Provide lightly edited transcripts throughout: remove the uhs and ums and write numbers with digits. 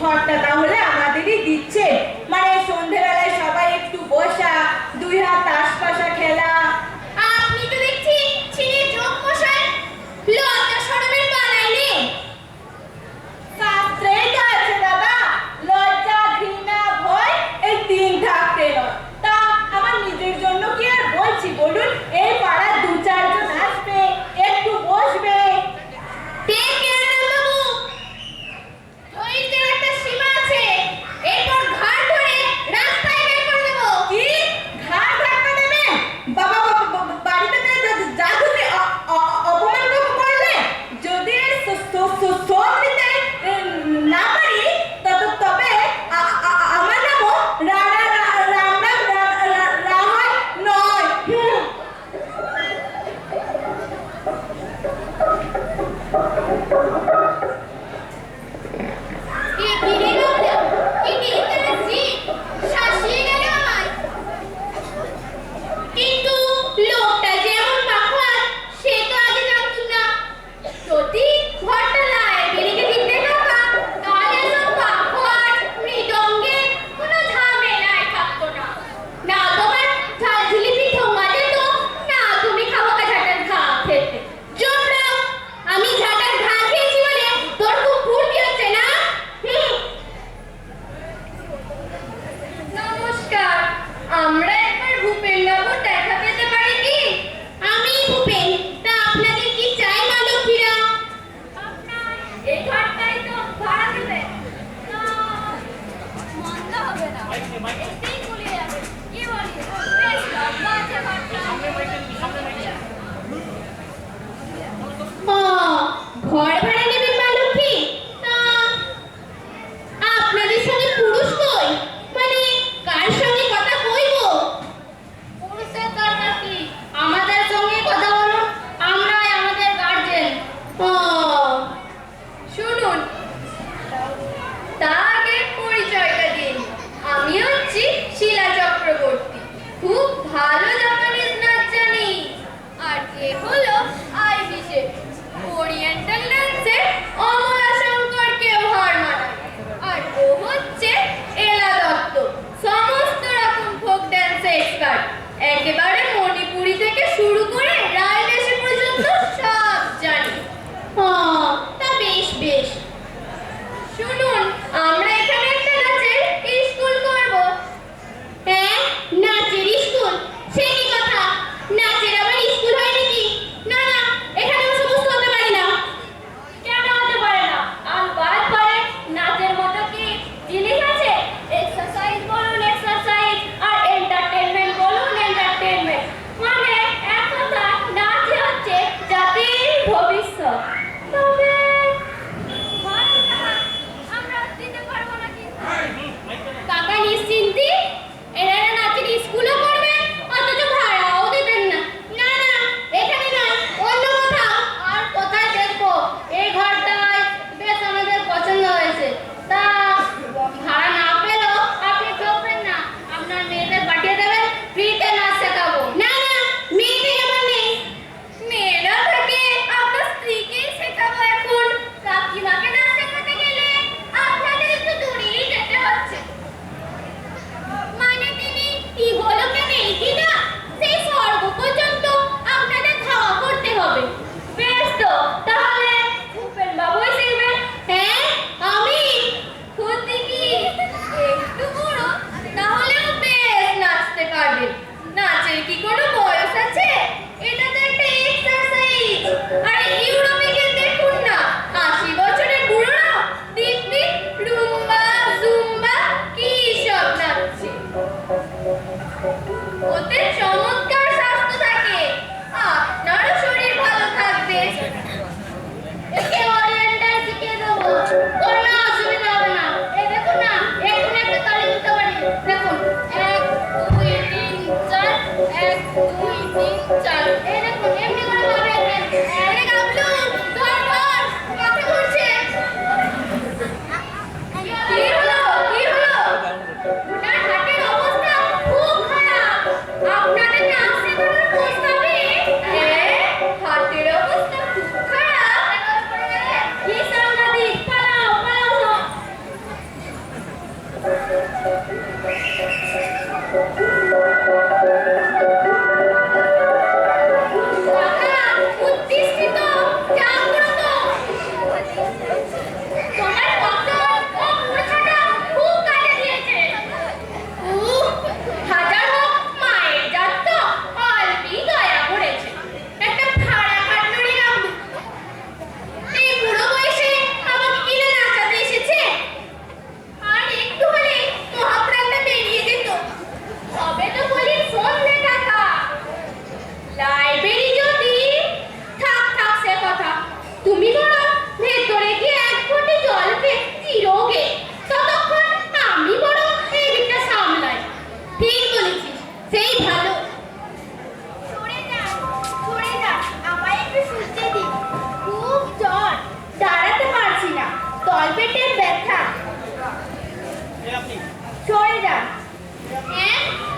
ঘরটা তাহলে আমাদেরই দিচ্ছে, মানে সন্ধ্যেবেলায় সবাই একটু বসা, দুই হাত তাস পাশা খেলা। আপনি তো দেখছি ছিনে যোগ মশাই, লজ্জা শরমের বালাই নেই। শাস্ত্রেই তো আছে দাদা, লজ্জা ঘৃণা ভয় এই তিন থাকতে নয়। তা আমার নিজের জন্য কি আর বলছি বলুন? এই পাড়ার দু চারজন আসবে, একটু বসবে। টেক কেয়ার বাবু, ধৈর্যের একটা সীমা আছে, এরপর ঘাড় ধরে রাস্তায় বের করে দেব। কি ঘাড় ধাক্কা দেবে? বাবা বাড়িতে যা তুমি অপমান করলে, যদি শোধ দিতে না পারি তবে আমার নামও রাহাই নয়। কি কিরে লোকটা, কি ইন্টারেস্টিং, শাসিয়ে গেল আমায়। কিন্তু লোকটা যে এমন পাখোয়াজ সে তো আগে জানতুম না। যদি ঘরটা লাইব্রেরিকে দিতে থাকা, তাহলে সব পাখোয়াজ মৃদঙ্গে কোনো ঝামেলায় থাকতো না। না তোমার ঝাল ঝিলিপি ঠোঙা যেত, না তুমি খাওয়াকা ঝাঁটার ঘা খেতে। জমরাও, আমি ঝাঁটার ঘা খেয়েছি বলে তোর খুব ফুর্তি হচ্ছে না? নমস্কার, আমরা একবার ভূপেন বাবুর দেখা পেতে পারি কি? আমি ভূপেন, তা আপনাদের কি চাই মালতীরা? আপনার এই ঘরটাই তো ভাড়া দেবেন? না, মন্দ হবে না, এতেই গুলিয়ে যাবে। কি বলি, বেশ লম্বা আছে ঘরটা। ঘর ভাড়া নেবেন মালতী? তা আপনাদের সঙ্গে পুরুষ কই, মানে কার সঙ্গে কথা কইবো? পুরুষের দরকার কি, আমাদের সঙ্গে কথা বলুন, আমরাই আমাদের গার্জেন। শুনুন, তা আগে পরিচয়টা দিন। আমি হচ্ছি শিলা চক্রবর্তী, খুব ভালো জাপানিজ নাচ জানি। আর এ হলো আইভি শেঠ, ওরিয়েন্টাল ডান্সের অমলা শঙ্করকে হার মানায়। আর ও হচ্ছে এলা দত্ত, সমস্ত রকম ফোক ডান্স এক্সপার্ট, একেবারে মণিপুরি থেকে শুরু করে রায়দেশি পর্যন্ত সব জানি। তা বেশ বেশ। শুনুন, আমরা এখানে একটা নাচের স্কুল করব। হ্যাঁ, নাচের স্কুল? সে কি কথা, নাচের আবার স্কুল হয় নাকি? না না, এখানে ও সমস্ত হতে পারি না। কেন হতে পারে না? আলবাত পারে। নাচের মতো কি জিনিস আছে? এক্সারসাইজ বলুন এক্সারসাইজ, আর এন্টারটেইনমেন্ট বলুন এন্টারটেইনমেন্ট। মানে এক কথা, নাচই হচ্ছে জাতির ভবিষ্যৎ। তবে আমরা দিতে পারবো নাকি? কাকা নিশ্চিন্তি, এনারা নাচের স্কুলও করবেন, অথচ ভাড়াও দেবেন না। না না, এখানে না, অন্য কোথাও। আর কোথায় দেখবো? এই ঘরটাই বেশ আমাদের পছন্দ হয়েছে। তা ভাড়া না পেলেও আপনি ঠকবেন না, আপনার মেয়েদের পাঠিয়ে দেবেন, ফ্রিতে নাচ শেখাবো। না না, মেয়েদের আমার নেই। মেয়েরা থাকে, আপনার স্ত্রীকেই শেখাবো এখন। কাকিমাকে নাচ শেখাতে গেলে আপনাদের একটু দূরেই যেতে হচ্ছে। মানে তিনি ইহলোকে নেই কিনা, সেই স্বর্গ পর্যন্ত আপনাদের ধাওয়া করতে হবে। বেশ তো, তাহলে ভূপেন বাবুই শিখবেন। হ্যাঁ, আমি সত্যি কি একটু বুড়ো, তাহলেও বেশ নাচতে পারবেন। নাচের কি কোনো বয়স আছে? এটা তো একটা এক্সারসাইজ। আরে ইউরোপে গিয়ে দেখুন না, 80 বছরের বুড়োরা দিব্যি রুম্বা জুম্বা কি সব নাচছে। ওতে চমৎকার স্বাস্থ্য থাকে, আপনারও শরীর ভালো থাকবে। একে ওরিয়েন্টাল শিখিয়ে দেবো, কোনো অসুবিধা হবে না। এই দেখুন না, এখন একটা তালি দিতে পারি। দেখুন, 1 2 3 4, 1 2 3 4। এই দেখুন, এমনি করে হবে। আরে গাবলু, ধর ধর, মাথা ঘুরছে। কি হলো, কি হলো? না, হাতের অবস্থা খুব খারাপ। আপনাদের নাচ শেখানোর প্রস্তাবে হাতের অবস্থা খুব খারাপ। কি সাংঘাতিক, পালাও পালাও।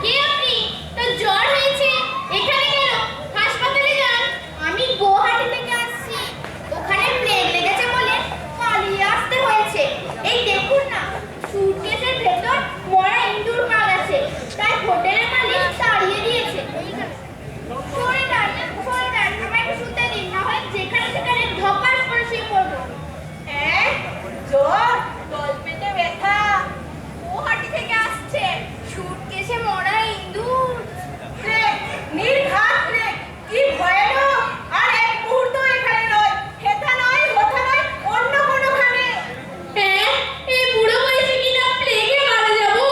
কে আপনি? তো জ্বর হয়েছে, এখানে কেন? হাসপাতালে যান। আমি গুয়াহাটি থেকে আসছি, ওখানে প্লেগ লেগেছে বলে পালিয়ে আসতে হয়েছে। এই দেখুন না, সুটকেসের ভেতর মরা ইঁদুর মার আছে, তাই হোটেলের মালিক তাড়িয়ে দিয়েছে। সরে যান, আমায় একটু শুতে দিন, না হয় যেখানে সেখানে ধপাস করে শুয়ে পড়বো। জ্বর, তলপেটে ব্যথা। গুয়াহাটি থেকে আসছে, সুটকেসে মরা ইঁদুর। ট্রেক, নির্ঘাত ট্রেক, কি ভয়ানক! আর এক মুহূর্ত এখানে নয়, হেথা নয়, হোথা নয়, অন্য কোনোখানে। হ্যাঁ, এই বুড়ো বয়সে কি না প্লেগে মারা যাবো?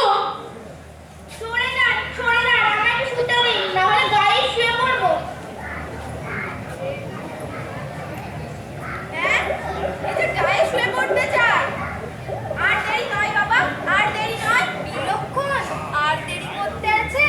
সরে যান, আমায় একটু শুতে দিন, না হলে গায়ে শুয়ে পড়বো। হ্যাঁ, এটা গায়ে শুয়ে পড়তে চায়। আর দেরি নয় বাবা, আর দেরি নয়। বিলক্ষণ, আর দেরি করতে আছে।